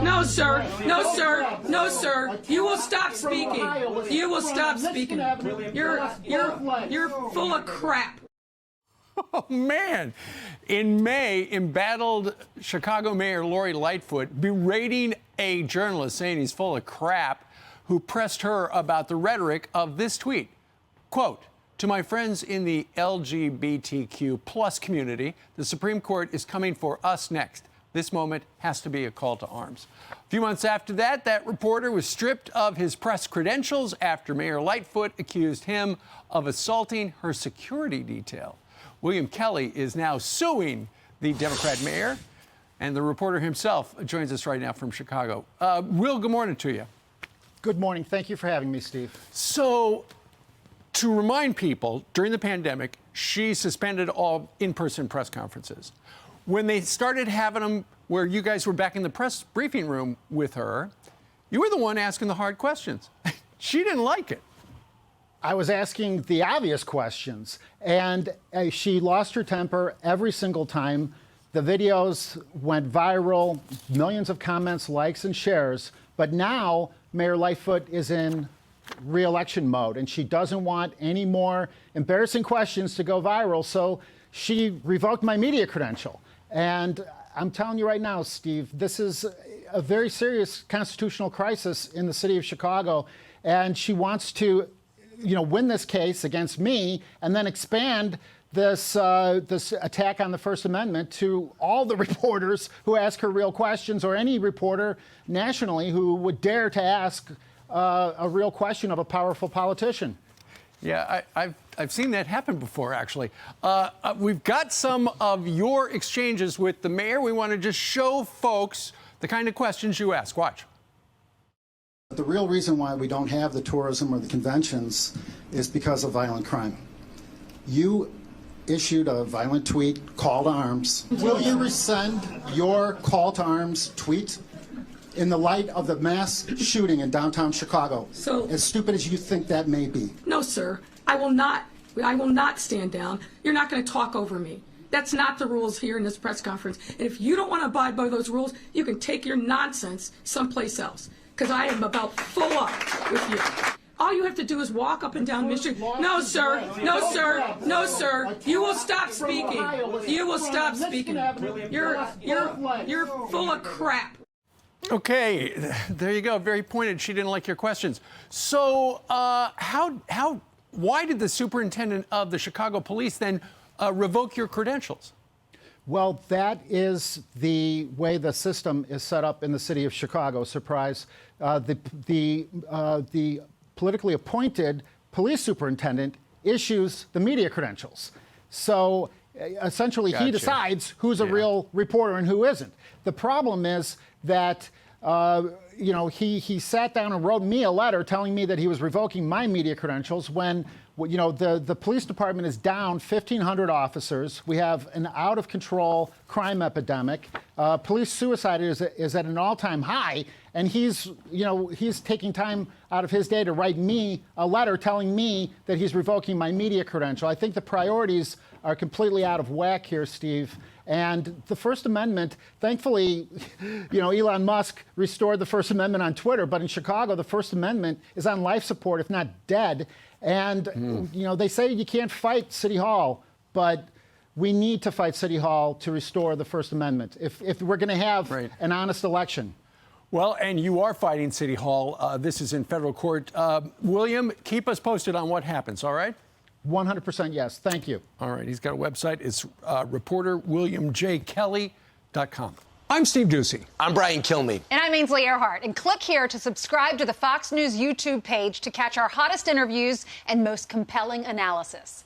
No, sir. No, sir. No, sir. You will stop speaking. You will stop speaking. You're full of crap. Oh, man. In May, embattled Chicago Mayor Lori Lightfoot berating a journalist saying he's full of crap who pressed her about the rhetoric of this tweet. Quote, "To my friends in the LGBTQ plus community, the Supreme Court is coming for us next. This moment has to be a call to arms." A few months after that, that reporter was stripped of his press credentials after Mayor Lightfoot accused him of assaulting her security detail. William Kelly is now suing the Democrat mayor, and the reporter himself joins us right now from Chicago. Will, good morning to you. Good morning. Thank you for having me, Steve. So, to remind people, during the pandemic, she suspended all in-person press conferences. When they started having them where you guys were back in the press briefing room with her, you were the one asking the hard questions. She didn't like it. I was asking the obvious questions, and she lost her temper every single time. The videos went viral, millions of comments, likes, and shares. But now Mayor Lightfoot is in re-election mode, and she doesn't want any more embarrassing questions to go viral, so she revoked my media credential. And I'm telling you right now, Steve, this is a very serious constitutional crisis in the city of Chicago, and she wants to win this case against me and then expand this attack on the First Amendment to all the reporters who ask her real questions, or any reporter nationally who would dare to ask a real question of a powerful politician. Yeah, I've seen that happen before, actually. We've got some of your exchanges with the mayor. We want to just show folks the kind of questions you ask. Watch. The real reason why we don't have the tourism or the conventions is because of violent crime. You issued a violent tweet, call to arms. Will you rescind your call to arms tweet in the light of the mass shooting in downtown Chicago? So, as stupid as you think that may be. No, sir. I will not stand down. You're not going to talk over me. That's not the rules here in this press conference. And if you don't want to abide by those rules, you can take your nonsense someplace else, because I am about full up with you. All you have to do is walk up and down Michigan. No, sir. No, sir. No, sir. You will stop speaking. You will stop speaking. You're full of crap. Okay, there you go. Very pointed. She didn't like your questions. So, why did the superintendent of the Chicago Police then revoke your credentials? Well, that is the way the system is set up in the city of Chicago. Surprise. The politically appointed police superintendent issues the media credentials. So essentially, he decides who's a real reporter and who isn't. The problem is that he sat down and wrote me a letter telling me that he was revoking my media credentials when the police department is down 1,500 officers. We have an out-of-control crime epidemic. Police suicide is at an all-time high, and he's taking time out of his day to write me a letter telling me that he's revoking my media credential. I think the priorities are completely out of whack here, Steve. And the First Amendment, thankfully, Elon Musk restored the First Amendment on Twitter, but in Chicago, the First Amendment is on life support, if not dead. And, they say you can't fight City Hall, but we need to fight City Hall to restore the First Amendment if we're going to have an honest election. Well, and you are fighting City Hall. This is in federal court. William, keep us posted on what happens, all right? 100% yes. Thank you. All right. He's got a website. It's reporterwilliamjkelly.com. I'm Steve Ducey. I'm Brian Kilmeade. And I'm Ainsley Earhart. And click here to subscribe to the Fox News YouTube page to catch our hottest interviews and most compelling analysis.